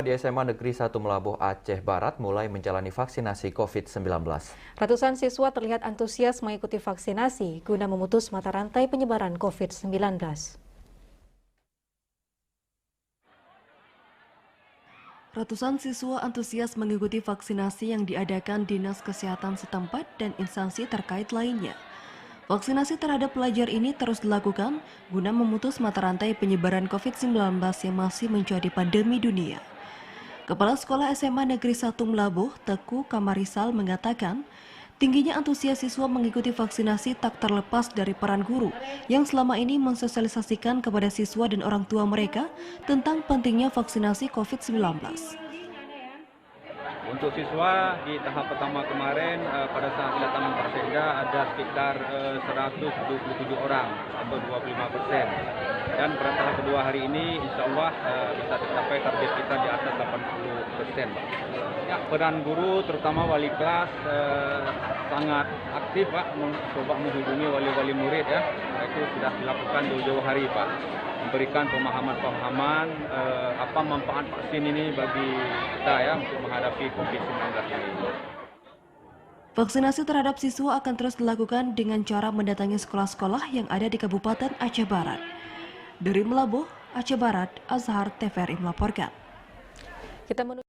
Di SMA Negeri 1 Melabuh, Aceh Barat mulai menjalani vaksinasi COVID-19. Ratusan siswa terlihat antusias mengikuti vaksinasi guna memutus mata rantai penyebaran COVID-19. Ratusan siswa antusias mengikuti vaksinasi yang diadakan Dinas Kesehatan setempat dan instansi terkait lainnya. Vaksinasi terhadap pelajar ini terus dilakukan guna memutus mata rantai penyebaran COVID-19 yang masih menjadi pandemi dunia. Kepala Sekolah SMA Negeri 1 Melabuh, Teku Kamarisal mengatakan, tingginya antusias siswa mengikuti vaksinasi tak terlepas dari peran guru yang selama ini mensosialisasikan kepada siswa dan orang tua mereka tentang pentingnya vaksinasi COVID-19. Untuk siswa di tahap pertama kemarin pada saat kedatangan Pak Sekda ada sekitar 127 orang atau 25%. Dan pada tahap kedua hari ini insya Allah bisa tercapai target kita di atas 80%. Ya, peran guru terutama wali kelas sangat aktif Pak, mencoba menghubungi wali-wali murid ya. Itu sudah dilakukan jauh-jauh hari Pak. Memberikan pemahaman-pemahaman apa manfaat vaksin ini bagi kita ya untuk menghadapi COVID-19 ini. Vaksinasi terhadap siswa akan terus dilakukan dengan cara mendatangi sekolah-sekolah yang ada di Kabupaten Aceh Barat. Dari Melabuh, Aceh Barat, Azhar TVRI melaporkan.